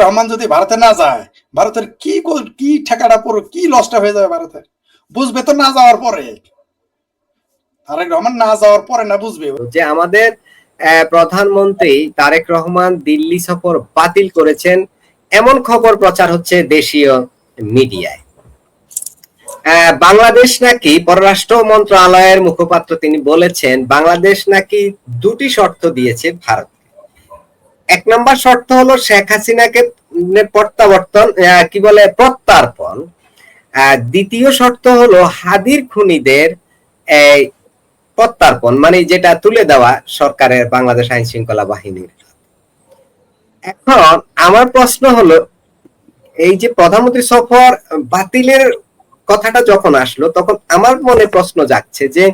রহমান যদি ভারতে না যায়, ভারতের কি ঠেকাটা পুরো কি লসটা হয়ে যাবে ভারতের, বুঝবে তো না যাওয়ার পরে। তারেক রহমান না যাওয়ার পরে না বুঝবে যে আমাদের প্রধানমন্ত্রী তারেক রহমান দিল্লি সফর বাতিল করেছেন, এমন খবর প্রচার হচ্ছে দেশীয় মিডিয়ায়। বাংলাদেশ নাকি, পররাষ্ট্র মন্ত্রণালয়ের মুখপাত্র তিনি বলেছেন, বাংলাদেশ নাকি দুটি শর্ত দিয়েছে ভারত। এক নম্বর শর্ত হলো শেখ হাসিনাকে প্রত্যাবর্তন, কি বলে, প্রত্যার্পণ। দ্বিতীয় শর্ত হলো হাদির খুনিদের প্রত্যার্পণ, মানে যেটা তুলে দেওয়া সরকারের, বাংলাদেশ আইন শৃঙ্খলা বাহিনীর। এখন আমার প্রশ্ন হলো, এই যে প্রধানমন্ত্রী সফর বাতিলের কথাটা যখন আসলো, তখন আমার মনে প্রশ্ন জাগছে যে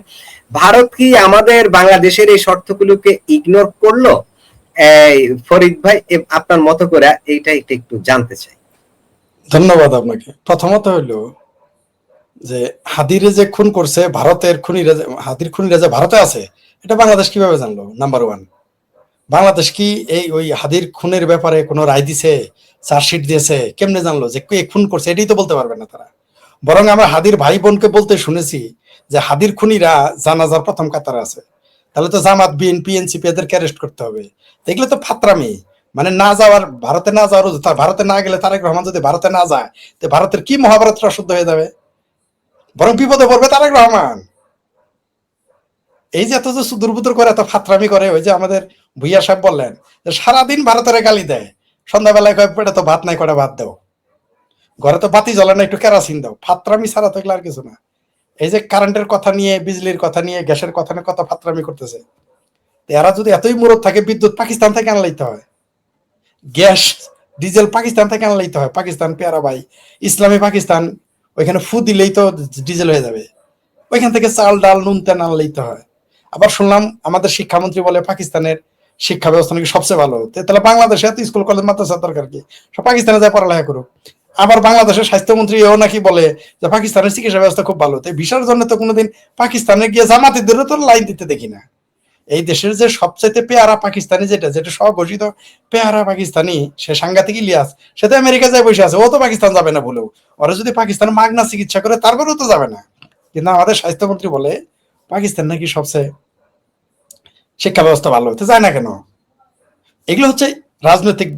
ভারত কি আমাদের বাংলাদেশের এই শর্তগুলোকে ইগনোর করলো? ফরিদ ভাই, আপনার মতো করে এইটা একটু জানতে চাই। ধন্যবাদ আপনাকে। প্রথমত হইলো যে হাদিরে যে খুন করছে ভারতের খুনিরা, হাদির খুনিরা যে ভারতে আছে, এটা বাংলাদেশ কিভাবে জানলো? নাম্বার ওয়ান, বাংলাদেশ কি এই ওই হাদির খুনের ব্যাপারে কোনো রায় দিছে, চার্জশিট দিয়েছে? কেমনে জানলো যে কে খুন করছে? এটাই তো বলতে পারবে না তারা। বরং আমরা হাদির ভাই বোনকে বলতে শুনেছি যে হাদির খুনিরা জানাজার প্রথম কাতারে আছে, তাহলে তো জামাত, বিএনপি, এনসিপি এদেরকে অ্যারেস্ট করতে হবে। এগুলো তো ফাত্রামি। মানে না যাওয়ার, ভারতে না যাওয়ার, ভারতে না গেলে তারেক রহমান যদি ভারতে না যায়, তো ভারতের কি মহাভারতটা শুদ্ধ হয়ে যাবে? বরং বিপদে পড়বে তারেক রহমান। এই যে এত যে দুর্বুদর করে, এত ফাত্রামি করে, ওই যে আমাদের ভুইয়া সাহেব বললেন যে সারাদিন ভারতের গালি দেয়, সন্ধ্যাবেলায় কয়েক পেটে তো ভাত নাই, কটা ভাত দাও, ঘরে তো বাতি জ্বলে না, একটু কেরাসিন দাও। ফাত্রামি ছাড়া তো এগুলো আর কিছু না। এই যে কারেন্টের কথা নিয়ে, বিজলির কথা নিয়ে, গ্যাসের কথা নিয়ে কত ফাত্রামি করতেছে। এরা যদি এতই মুরত থাকে, বিদ্যুৎ পাকিস্তান থেকে আনা লইতে হয়, গ্যাস ডিজেল পাকিস্তান থেকে আনা লইতে হয়। পাকিস্তান পেয়ারা ভাই, ইসলামী পাকিস্তান, ওইখানে ফু দিলেই তো ডিজেল হয়ে যাবে। ওইখান থেকে চাল ডাল নুন তেল আনা লইতে হয়। আবার শুনলাম আমাদের শিক্ষামন্ত্রী বলে পাকিস্তানের শিক্ষা ব্যবস্থা নাকি সবচেয়ে ভালো। তাহলে বাংলাদেশে এত স্কুল কলেজ মাদ্রাসা দরকার কি? সব পাকিস্তানে যায় পড়ালেখা করুক। আবার বাংলাদেশের স্বাস্থ্যমন্ত্রী এও নাকি বলে যে পাকিস্তানের চিকিৎসা ব্যবস্থা খুব ভালো। তাই ভিসার জন্য তো কোনোদিন পাকিস্তানে গিয়ে জামাতিদেরও তো লাইন দিতে দেখি না। এই দেশের যে সবচাইতে পেয়ারা পাকিস্তানি, যেটা যেটা স্বঘোষিত পেয়ারা পাকিস্তানি, সে সাংঘাতিক ইলিয়াস, সে তো আমেরিকা যায় বসে আছে। ও তো পাকিস্তান যাবে না বলেও, ওরা যদি পাকিস্তান মাগনা চিকিৎসা করে তারপরেও তো যাবে না। কিন্তু আমাদের স্বাস্থ্যমন্ত্রী বলে পাকিস্তান নাকি সবচেয়ে শিক্ষা ব্যবস্থা ভালো, হতে যায় না কেন? এগুলো হচ্ছে রাজনৈতিক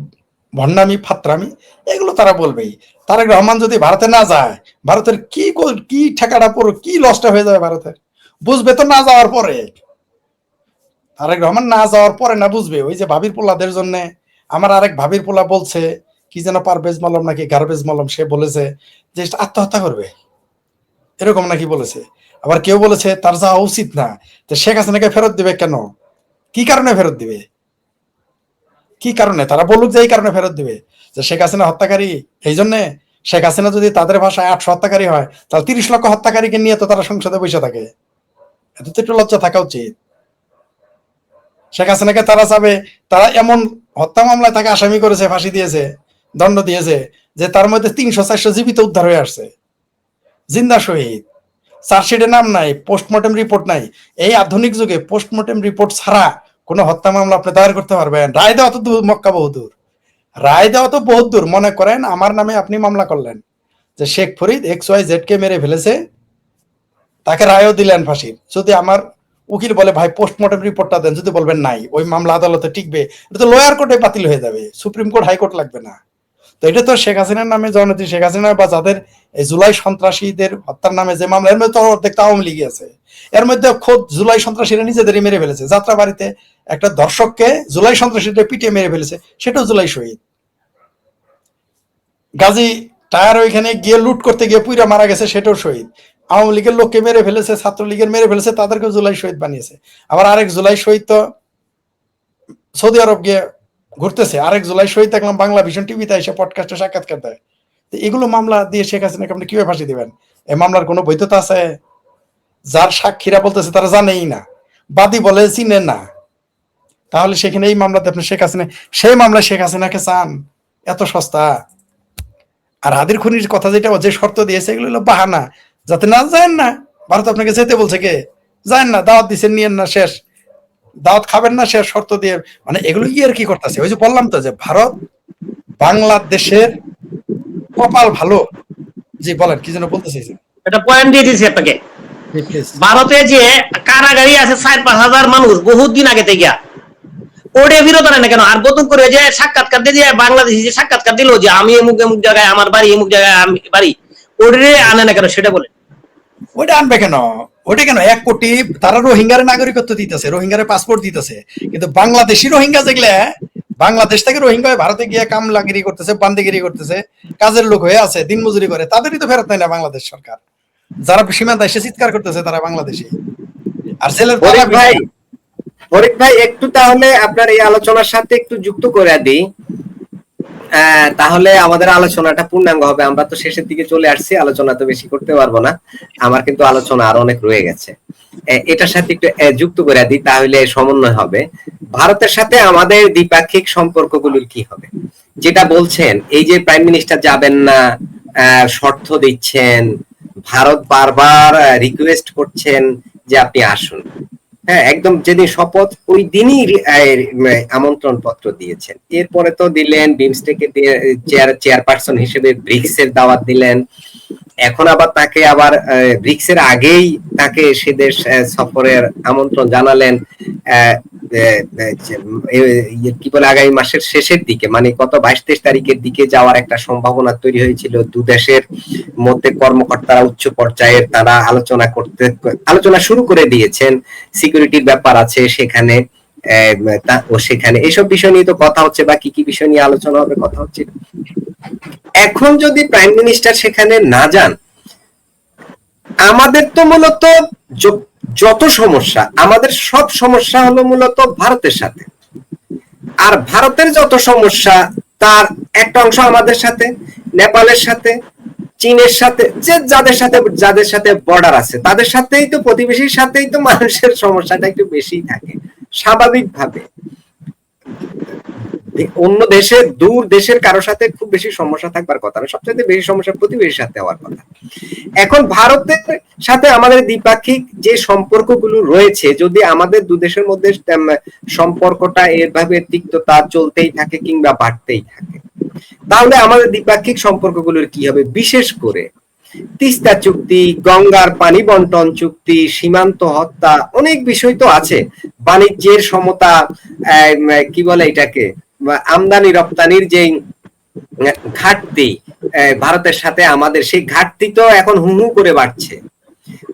ভণ্ডামি, ফাত্রামি। এগুলো তারা বলবেই। তারেক রহমান যদি ভারতে না যায়, ভারতের কি ঠেকাটা পুরো কি লসটা হয়ে যাবে ভারতের, বুঝবে তো না যাওয়ার পরে। তারেক রহমান না যাওয়ার পরে না বুঝবে। ওই যে ভাবির পোলাদের জন্য, আমার আরেক ভাবির পোলা বলছে কি যেন, পারভেজ মলম নাকি গার্বেজ মলম, সে বলেছে যে আত্মহত্যা করবে, এরকম নাকি বলেছে। আবার কেউ বলেছে তার যাওয়া উচিত না। তো শেখ হাসিনাকে ফেরত দিবে কেন? কি কারণে ফেরত দিবে? কি কারণে? তারা বলুক যে এই কারণে ফেরত দিবে, যে শেখ হাসিনা হত্যাকারী, এই জন্যে। শেখ হাসিনা যদি তাদের ভাষায় 800 হত্যাকারী হয়, তাহলে 30 লক্ষ হত্যাকারীকে নিয়ে তো তারা সংসদে বসে থাকে। এত তো একটু লজ্জা থাকা উচিত। শেখ হাসিনাকে তারা চাবে, তারা এমন হত্যা মামলায় তাকে আসামি করেছে, ফাঁসি দিয়েছে, দণ্ড দিয়েছে, যে তার মধ্যে 300-400 জীবিত উদ্ধার হয়ে আসছে, জিন্দা শহীদ। চার্জশিটে নাম নাই, পোস্টমর্টেম রিপোর্ট নাই। এই আধুনিক যুগে পোস্টমর্টেম রিপোর্ট ছাড়া কোনো হত্যা মামলা আপনি দায়ের করতে পারবেন? রায় দেওয়া তো মক্কা বহুদূর, রায় দেওয়া তো বহুত দূর। মনে করেন আমার নামে আপনি মামলা করলেন যে শেখ ফরিদ XYZ কে মেরে ফেলেছে, তাকে রায়ও দিলেন ফাঁসির। যদি আমার উকিল বলে ভাই পোস্টমর্টেম রিপোর্টটা দেন, যদি বলবেন নাই, ওই মামলা আদালতে টিকবে, এটা তো লোয়ার কোর্টে বাতিল হয়ে যাবে, সুপ্রিম কোর্ট, হাইকোর্ট লাগবে না। তো এটা তো শেখ হাসিনার নামে, জননেত্রী শেখ হাসিনা বা যাদের এই জুলাই সন্ত্রাসীদের হত্যার নামে যে মামলা, এর মধ্যে তো অর্ধেক আওয়ামী লীগ আছে। এর মধ্যে খোদ জুলাই সন্ত্রাসীরা নিজেদেরই মেরে ফেলেছে। যাত্রা বাড়িতে একটা দর্শককে জুলাই সন্ত্রাসীদের পিটিয়ে মেরে ফেলেছে, সেটাও জুলাই শহীদ। গাজী টায়ার ওইখানে গিয়ে লুট করতে গিয়ে পুইরা মারা গেছে, সেটাও শহীদ। আওয়ামী লীগের লোককে মেরে ফেলেছে, ছাত্রলীগের মেরে ফেলেছে, তাদেরকে জুলাই শহীদ বানিয়েছে। আবার আরেক জুলাই শহীদ তো সৌদি আরব গিয়ে ঘুরতেছে। আরেক জুলাই শহীদ দেখলাম বাংলা ভিশন টিভিতে এসে পডকাস্টে সাক্ষাৎকার দেয়। তো এগুলো মামলা দিয়ে শেখ হাসিনাকে আপনি কিভাবে ফাঁসি দিবেন? এই মামলার কোনো বৈধতা আছে? যার সাক্ষীরা বলতেছে তারা জানেই না, বাদী বলে চিনে না, তাহলে সেখানে এই মামলাতে আপনি শেখ হাসিনা, সেই মামলায় শেখ হাসিনাকে চান? এত সস্তা। আর হাদির খুনির কথা যেটা, যে শর্ত দিয়েছে, এগুলো হলো বাহানা, যাতে না যায় না। ভারত আপনাকে যেতে বলছে, কে যায় না, দাওয়াত দিচ্ছেন, নিয়েন না, শেষ। দাওয়াত খাবেন না, শেষ, শর্ত দিয়ে। মানে এগুলো কি আর কি করতেছে? ওই যে বললাম তো যে ভারত বাংলাদেশের কপাল ভালো। জি বলেন, কি যেন বলতে চাইছেন? একটা পয়েন্ট দিয়ে দিচ্ছি আপনাকে। প্লিজ। ভারতে যে কারাগারি আছে 4-5 হাজার মানুষ বহুত দিন আগে থেকে, ওরে বিরোধ আনে না কেন? আর নতুন করে যে সাক্ষাৎকার দিয়ে বাংলাদেশি যে সাক্ষাৎকার দিল যে আমি এমুক এমুক জায়গায় আমার বাড়ি, এমুক জায়গায় আমি বাড়ি, ওরে আনে না কেন সেটা বলে। ওইটা আনবে কেন? ওইটা কেন 1 কোটি তারা রোহিঙ্গার নাগরিকত্ব দিতেছে, রোহিঙ্গার পাসপোর্ট দিতেছে, কিন্তু বাংলাদেশি রোহিঙ্গা যেগুলা বাংলাদেশ থেকে রোহিঙ্গা হয়ে ভারতে গিয়ে কামলাগিরি করতেছে, বান্দিগিরি করতেছে, কাজের লোক হয়ে আছে, দিনমজুরি করে, তাদেরই তো ফেরত নেয় না বাংলাদেশ সরকার। যারা সীমান্ত এসে চিৎকার করতেছে তারা বাংলাদেশি। আর জেলের ফরিদ ভাই একটু তাহলে আপনার এই আলোচনার সাথে একটু যুক্ত করে দিই, তাহলে আমাদের আলোচনাটা পূর্ণাঙ্গ হবে। আমরা তো শেষের দিকে চলে আসছি, আলোচনা তো বেশি করতে পারবো না, আমার কিন্তু আলোচনা আর অনেক রয়ে গেছে। এটার সাথে একটু যুক্ত করে দিই, তাহলে সমন্বয় হবে। ভারতের সাথে আমাদের দ্বিপাক্ষিক সম্পর্কগুলোর কি হবে, যেটা বলছেন এই যে প্রাইম মিনিস্টার যাবেন না, শর্ত দিচ্ছেন, ভারত বারবার রিকোয়েস্ট করছেন যে আপনি আসুন। হ্যাঁ, একদম যেদিন শপথ ওই দিনই আমন্ত্রণ পত্র দিয়েছেন। এরপরে তো দিলেন বিমস্টেকের চেয়ারপারসন হিসেবে ব্রিক্স এর দাওয়াত দিলেন। এখন আবার তাকে আবার ব্রিক্স এর আগেই তাকে সে দেশ সফরের আমন্ত্রণ জানালেন। কি বলে, আগামী মাসের শেষের দিকে, মানে কত 22-23 তারিখের দিকে যাওয়ার একটা সম্ভাবনা তৈরি হয়েছিল। দু দেশের মধ্যে কর্মকর্তারা উচ্চ পর্যায়ের তারা আলোচনা শুরু করে দিয়েছেন। সিকিউরিটির ব্যাপার আছে সেখানে, সেখানে এইসব বিষয় নিয়ে তো কথা হচ্ছে, বা কি কি বিষয় নিয়ে আলোচনা হবে কথা হচ্ছে। এখন যদি প্রাইম মিনিস্টার সেখানে না যান, আমাদের তো মূলত যত সমস্যা, আমাদের সব সমস্যা হলো মূলত ভারতের সাথে। আর ভারতের যত সমস্যা তার একটা অংশ আমাদের সাথে, নেপালের সাথে, চীনের সাথে, যাদের সাথে বর্ডার আছে তাদের সাথেই তো, প্রতিবেশীর সাথেই তো মানুষের সমস্যাটা একটু বেশি থাকে স্বাভাবিকভাবে। অন্য দেশের, দূর দেশের কারোর সাথে খুব বেশি সমস্যা থাকবার কথা না, সবচেয়ে বেশি সমস্যা প্রতিবেশীর সাথে হওয়ার কথা। এখন ভারতের সাথে আমাদের দ্বিপাক্ষিক যে সম্পর্কগুলো রয়েছে, যদি আমাদের দু দেশের মধ্যে সম্পর্কটা এভাবে তিক্ততা চলতেই থাকে কিংবা বাড়তেই থাকে, তাহলে আমাদের দ্বিপাক্ষিক সম্পর্কগুলোর কি হবে? বিশেষ করে তিস্তা চুক্তি, গঙ্গার পানি বন্টন চুক্তি, সীমান্ত হত্যা, অনেক বিষয় তো আছে। বাণিজ্যের সমতা, কি বলে এটাকে, আমদানি রপ্তানির যে ঘাটতি ভারতের সাথে আমাদের, সেই ঘাটতি তো এখন হু হু করে বাড়ছে।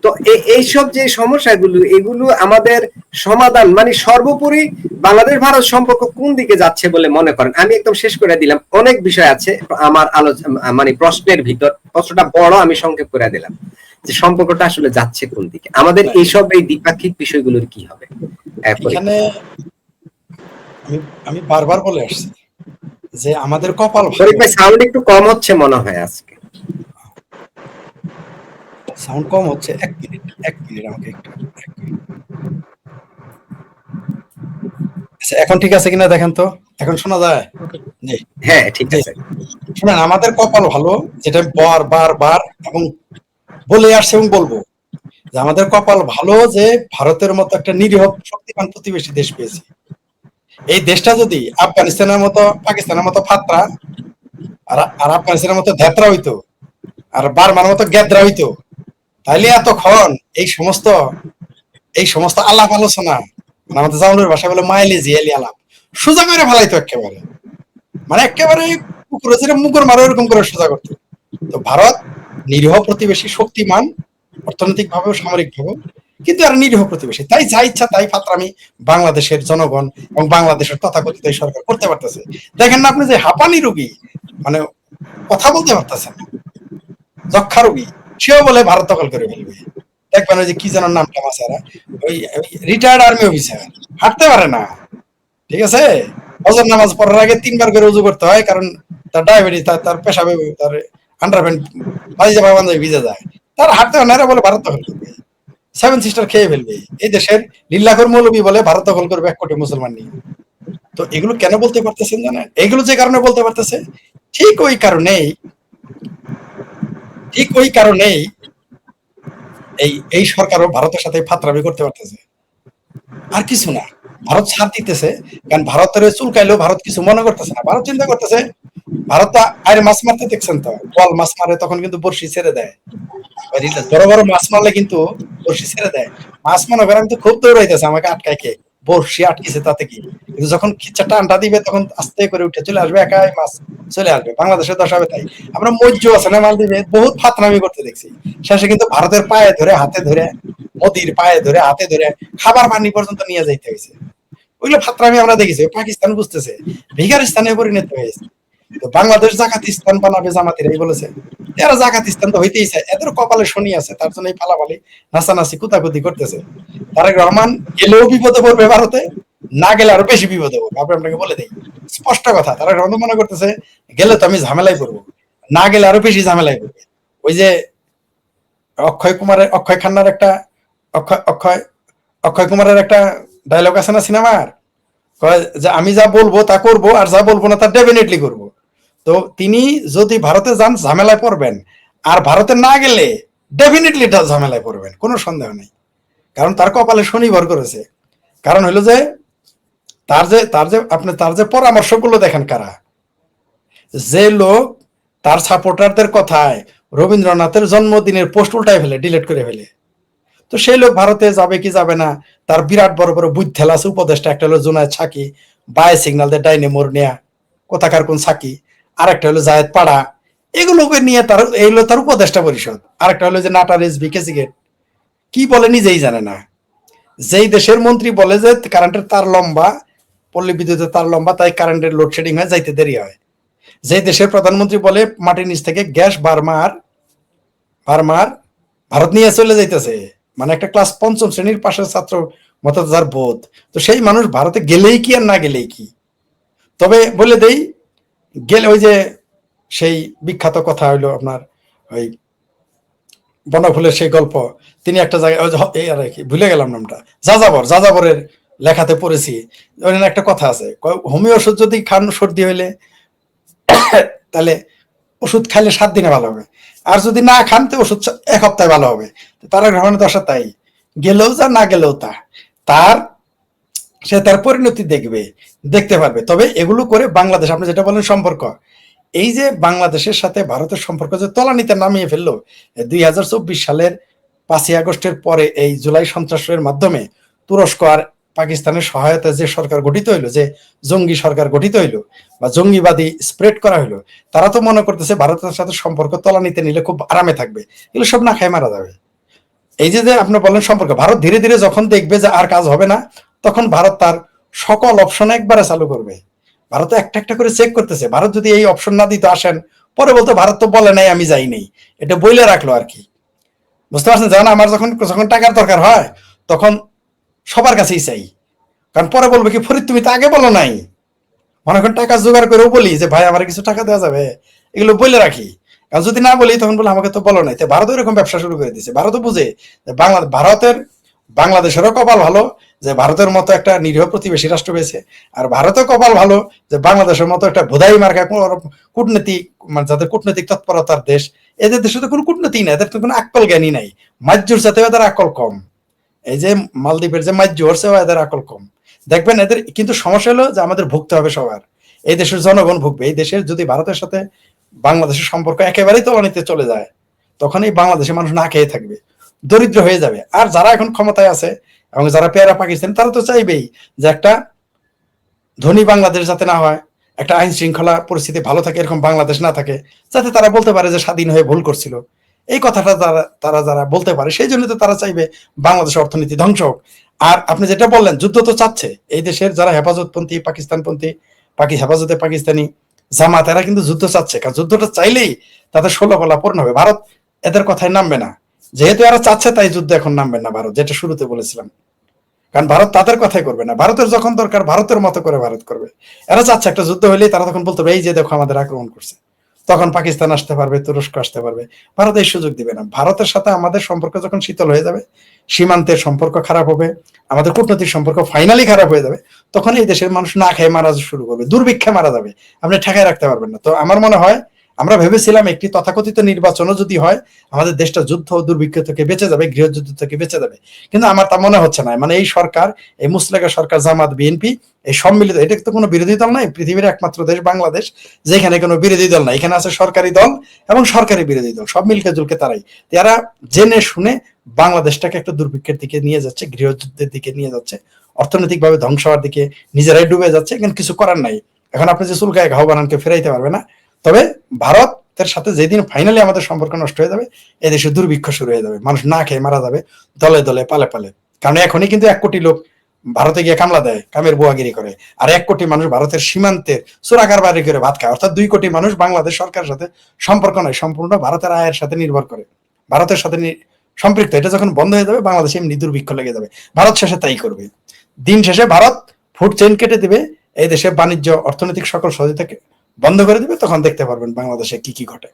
তো এইসব যে সমস্যাগুলো, এগুলো আমাদের সমাধান, মানে সর্বোপরি বাংলাদেশ ভারত সম্পর্ক কোন দিকে যাচ্ছে বলে মনে করেন? আমি একদম শেষ করে দিলাম, অনেক বিষয় আছে আমার আলোচনা, মানে প্রশ্নের ভিতর, প্রশ্নটা বড়, আমি সংক্ষেপ করে দিলাম যে সম্পর্কটা আসলে যাচ্ছে কোন দিকে, আমাদের এইসব এই দ্বিপাক্ষিক বিষয়গুলোর কি হবে। এখানে আমি বারবার বলে আসছি যে আমাদের কপাল ভালো। সাউন্ড একটু কম হচ্ছে মনে হয় আজকে। সাউন্ড কম হচ্ছে, এক মিনিট আমাকে একটু, আচ্ছা এখন ঠিক আছে কিনা দেখেন তো, এখন শোনা যায়? হ্যাঁ ঠিক আছে। শুনেন, আমাদের কপাল ভালো, যেটা বারবার এবং বলে আসছে এবং বলবো, যে আমাদের কপাল ভালো যে ভারতের মতো একটা নিরীহ শক্তিমান প্রতিবেশী দেশ পেয়েছি। এই দেশটা যদি আফগানিস্তানের মতো, পাকিস্তানের মতো ফাত্রা, আর আফগানিস্তানের মতো ধ্যাত্রা হইতো, আর বার্মার মতো গ্যাদ্রা হইতো, তাইলে এতক্ষণ এই সমস্ত আলাপ আলোচনা, মানে আমাদের জাউনের ভাষা বলে মাইলেজি এলি আলাপ, সোজা করে ফেলাইতো একেবারে, মানে একেবারে কুকুরে যেটা মুকুর মারো এরকম করে সোজা করতো। তো ভারত নিরীহ প্রতিবেশী, শক্তিমান অর্থনৈতিক ভাবে, সামরিক ভাবে, কিন্তু আর নিরীহ প্রতিবেশী, তাই যা ইচ্ছা তাই ফাত্রামি বাংলাদেশের জনগণ এবং বাংলাদেশের তথাকথিত সরকার করতে পারতেছে। দেখেন না আপনি যে হাঁপানি রোগী, মানে কথা বলতে পারতেছে না, যক্ষা রোগী, সেও বলে ভারত দখল করে ফেলবে। দেখবেন ওই যে কি যেন নামটা মাসারা, ওই রিটায়ার্ড আর্মি অফিসার, হাঁটতে পারে না, ঠিক আছে, ফজর নামাজ পড়ার আগে 3 বার করে উযু করতে হয়, কারণ তার ডায়াবেটিস, তার পেশাবে, তার আন্ডারপ্যান্ট পাঞ্জাবি ভিজে যায়, তার হাঁটতে হয় না, এরা বলে ভারত দখল করবে, 7 সিস্টার খেয়ে ফেলবে, এই দেশের লিল্লাখোর মৌলবী বলে ভারত দখল করবে 1 কোটি মুসলমান নিয়ে। তো এগুলো কেন বলতে পারতেছেন জানেন? এগুলো যে কারণে বলতে পারতেছে, ঠিক ওই কারণেই এই সরকারও ভারতের সাথে ফাত্রামি করতে পারতেছে, আর কিছু না। ভারত ছাড় দিতেছে, কারণ ভারতের চুলকাইলেও ভারত কিছু মনে করতেছে না। ভারত চিন্তা করতেছে, ভারত তো আরে মাছ মারতে দেখছেন তো, বল মাছ মারে তখন কিন্তু বড়শি ছেড়ে দেয়, বড় বড় মাছ মারলে কিন্তু বড়শি ছেড়ে দেয়। মাছ মনে করেন তো খুব দৌড়াইতেছে আমাকে আটকায় কে, বড়শি আটকেছে তাতে কি, কিন্তু যখন খিচ্ছা টানটা দিবে তখন আস্তে করে উঠে চলে আসবে, একাই মাছ চলে আসবে। বাংলাদেশের দশা হবে তাই। আমরা মজ্জ আছে না মালদ্বীপে বহুত ফাতরামি করতে দেখছি, শেষে কিন্তু ভারতের পায়ে ধরে হাতে ধরে, মোদির পায়ে ধরে হাতে ধরে খাবার পানি পর্যন্ত নিয়ে যাইতে হয়েছে। ওইগুলো ফাতরামি আমরা দেখেছি। পাকিস্তান বুঝতেছে ভিখারিস্তানে পরিণত হয়েছে। তো বাংলাদেশ জাকাতিস্তান বানাবে জামাতিরা, এই বলেছে। এরা জাকাতিস্তান তো হইতেই চায়, এদের কপালে শনি আছে, তার জন্য এই পালাপালি নাচানাচি কুতাকুতি করতেছে। তারেক রহমান গেলেও বিপদে পড়বে ভারতে, না গেলে আরো বেশি বিপদে পড়বে। আপনি আপনাকে বলে দিই স্পষ্ট কথা, তারেক রহমান মনে করতেছে গেলে তো আমি ঝামেলায় পড়বো, না গেলে আরো বেশি ঝামেলায় পড়বে। ওই যে অক্ষয় খান্নার একটা অক্ষয় অক্ষয় অক্ষয় কুমারের একটা ডায়লগ আছে না সিনেমার, কয় যে আমি যা বলবো তা করবো, আর যা বলবো না তা ডেফিনেটলি করবো। তো তিনি যদি ভারতে যান ঝামেলায় পড়বেন, আর ভারতে না গেলে ডেফিনেটলি ঝামেলায় পড়বেন, কোনো সন্দেহ নেই। কারণ তার কপালে শনি ভর করেছে। কারণ হলো যে তার যে পরামর্শগুলো দেখেন কারা, যে লোক তার সাপোর্টারদের কথায় রবীন্দ্রনাথের জন্মদিনের পোস্ট উল্টায় ফেলে, ডিলিট করে ফেলে, তো সেই লোক ভারতে যাবে কি যাবে না, তার বিরাট বড় বড় বুদ্ধেল আছে উপদেষ্টা, একটা হলো জুনায়েদ সাকি, বায়ে সিগন্যাল দিয়ে ডাইনে মোর নেয়া কোথাকার কোন সাকি, আর একটা হলো জায়েদ পাড়া, এগুলোকে নিয়ে তার এই হলো তার উপদেষ্টা পরিষদ। আরেকটা হলো যে নাটা রেজবি কেসিগেট, কি বলে নিজেই জানে না। যেই দেশের মন্ত্রী বলে যে কারেন্টের তার লম্বা, পল্লী বিদ্যুতের তার লম্বা, তাই কারেন্টের লোডশেডিং হয়, যাইতে দেরি হয়। যে দেশের প্রধানমন্ত্রী বলে মাটির নিচ থেকে গ্যাস বারমার বারমার ভারত নিয়ে চলে যাইতেছে, মানে একটা ক্লাস পঞ্চম শ্রেণীর পাশের ছাত্র মতো যার বোধ, তো সেই মানুষ ভারতে গেলেই কি আর না গেলেই কি। তবে বলে দেই, গেলে ওই যে সেই বিখ্যাত কথা হইলো আপনার ওই বনফুলের সেই গল্প, তিনি একটা জায়গায় ভুলে গেলাম নামটা, যাযাবরের লেখাতে পড়েছি, ওখানে একটা কথা আছে, হোমিও ওষুধ যদি খান সর্দি হইলে তাহলে ওষুধ খাইলে 7 দিনে ভালো হবে, আর যদি না খান তো ওষুধ 1 সপ্তাহে ভালো হবে। তারা গ্রহণের দশা তাই, গেলেও যা না গেলেও তা, তার সে তার পরিণতি দেখতে পারবে। তবে এগুলো করে বাংলাদেশ, আপনি যেটা বলেন সম্পর্ক, এই যে বাংলাদেশের সাথে ভারতের সম্পর্ক যে তলানিতে নামিয়ে ফেললো 2024 সালের 5ই আগস্টের পরে, এই জুলাই সন্ত্রাসের মাধ্যমে তুরস্ক আর পাকিস্তানের সহায়তায় যে সরকার গঠিত হইলো, যে জঙ্গি সরকার গঠিত হইলো বা জঙ্গিবাদী স্প্রেড করা হইলো, তারা তো মনে করতেছে ভারতের সাথে সম্পর্ক তলানিতে নিলে খুব আরামে থাকবে, এগুলো সব না খায় মারা যাবে। এই যে আপনি বলেন সম্পর্ক, ভারত ধীরে ধীরে যখন দেখবে যে আর কাজ হবে না, তখন ভারত তার সকল অপশন একবারে চালু করবে। ভারত একটা একটা করে চেক করতেছে, ভারত যদি এই অপশন না দিতে আসেন, পরে বলতে ভারত তো বলে নাই আমি যাই নাই, এটা বইলে রাখলো আর কি। বুঝতে পারছেন, জানা আমার যখন যখন টাকার দরকার হয় তখন সবার কাছেই চাই, কারণ পরে বলবে কি ফরিদ তুমি তো আগে বলো নাই। মনে করেন টাকা জোগাড় করেও বলি যে ভাই আমার কিছু টাকা দেওয়া যাবে, এগুলো বলে রাখি, কারণ যদি না বলি তখন বলে আমাকে তো বলো নাই। তো ভারত এরকম ব্যবসা শুরু করে দিয়েছে। ভারতও বুঝে যে বাংলাদেশেরও কপাল ভালো যে ভারতের মতো একটা নিরীহ প্রতিবেশী রাষ্ট্র পেয়েছে, আর ভারতের কপাল ভালো যে বাংলাদেশের মতো একটা ভোদাই মার্কা কূটনীতি, মানে যাদের কূটনৈতিক তৎপরতার দেশ, এদের দেশে তো কোনো কূটনীতি নাই, এদের তো কোনো আকল জ্ঞানী নাই, মাজ্জুর সাথে এদের আকল কম। এই যে মালদ্বীপের যে মাজ্জুর সেও এদের আকল কম। দেখবেন এদের কিন্তু সমস্যা হলো যে আমাদের ভুগতে হবে সবার, এই দেশের জনগণ ভুগবে। এই দেশের যদি ভারতের সাথে বাংলাদেশের সম্পর্ক একেবারেই তলানিতে চলে যায়, তখন এই বাংলাদেশের মানুষ না খেয়ে থাকবে, দরিদ্র হয়ে যাবে। আর যারা এখন ক্ষমতায় আছে এবং যারা পেয়ারা পাকিস্তান, তারা তো চাইবেই যে একটা ধনী বাংলাদেশ যাতে না হয়, একটা আইন শৃঙ্খলা পরিস্থিতি ভালো থাকে এরকম বাংলাদেশ না থাকে, যাতে তারা বলতে পারে যে স্বাধীন হয়ে ভুল করছিল। এই কথাটা তারা যারা বলতে পারে, সেই জন্য তো তারা চাইবে বাংলাদেশের অর্থনীতি ধ্বংস হোক। আর আপনি যেটা বললেন, যুদ্ধ তো চাচ্ছে এই দেশের যারা হেফাজতপন্থী, পাকিস্তানপন্থী, হেফাজতে পাকিস্তানি জামাত, এরা কিন্তু যুদ্ধ চাচ্ছে, কারণ যুদ্ধটা চাইলেই তাদের 16 কলা পূর্ণ হবে। ভারত এদের কথায় নামবে না, যেহেতু এরা চাচ্ছে তাই যুদ্ধ এখন নামবে না ভারত, যেটা শুরুতে বলেছিলাম। কারণ ভারত তাদের কথাই করবে না, ভারতের যখন দরকার ভারতের মতো করে ভারত করবে। এরা চাচ্ছে একটা যুদ্ধ হলেই তারা তখন বলতে হবে এই যে দেখো আমাদের আক্রমণ করছে, তখন পাকিস্তান আসতে পারবে, তুরস্ক আসতে পারবে, ভারত এই সুযোগ দিবে না। ভারতের সাথে আমাদের সম্পর্ক যখন শীতল হয়ে যাবে, সীমান্তের সম্পর্ক খারাপ হবে, আমাদের কূটনৈতিক সম্পর্ক ফাইনালি খারাপ হয়ে যাবে, তখন এই দেশের মানুষ না খেয়ে মারা শুরু করবে, দুর্ভিক্ষে মারা যাবে, আপনি ঠেকায় রাখতে পারবেন না। তো আমার মনে হয় আমরা ভেবেছিলাম একটি তথাকথিত নির্বাচনও যদি হয় আমাদের দেশটা যুদ্ধ ও দুর্ভিক্ষ থেকে বেঁচে যাবে, গৃহযুদ্ধ থেকে বেঁচে যাবে, কিন্তু আমার তা মনে হচ্ছে না। মানে এই সরকার, এই মুসলেকা সরকার, জামাত, বিএনপি, এই সম্মিলিত, এটা তো কোনো বিরোধী দল নাই। পৃথিবীর একমাত্র দেশ বাংলাদেশ যেখানে কোনো বিরোধী দল নাই, এখানে আছে সরকারি দল এবং সরকারি বিরোধী দল, সব মিলকে জুলকে তারাই, তারা জেনে শুনে বাংলাদেশটাকে একটা দুর্ভিক্ষের দিকে নিয়ে যাচ্ছে, গৃহযুদ্ধের দিকে নিয়ে যাচ্ছে, অর্থনৈতিকভাবে ধ্বংস হওয়ার দিকে নিজেরাই ডুবে যাচ্ছে। এখানে কিছু করার নাই। এখন আপনি যে চুলকায় ঘাও বানানকে ফেরাইতে পারবে না। তবে ভারতের সাথে যেদিন ফাইনালি আমাদের সম্পর্ক নষ্ট হয়ে যাবে, এদেশে দুর্ভিক্ষ শুরু হয়ে যাবে, মানুষ না খেয়ে মারা যাবে দলে দলে, পালে পালে। কারণ এখনই কিন্তু 1 কোটি লোক ভারতে গিয়ে কামলা দেয়, কামের বুয়াগিরি করে, আর 1 কোটি মানুষ ভারতের সীমান্তের চোরাকার বাড়ি করে ভাত খায়। অর্থাৎ 2 কোটি মানুষ বাংলাদেশ সরকারের সাথে সম্পর্ক নয়, সম্পূর্ণ ভারতের আয়ের সাথে নির্ভর করে, ভারতের সাথে সম্পৃক্ত। এটা যখন বন্ধ হয়ে যাবে, বাংলাদেশে এমনি দুর্ভিক্ষ লেগে যাবে। ভারত শেষে তাই করবে। দিন শেষে ভারত ফুড চেইন কেটে দিবে, এই দেশে বাণিজ্য, অর্থনৈতিক সকল সহযোগিতা বন্ধ করে দিবে। তখন দেখতে পারবেন বাংলাদেশে কি কি ঘটে।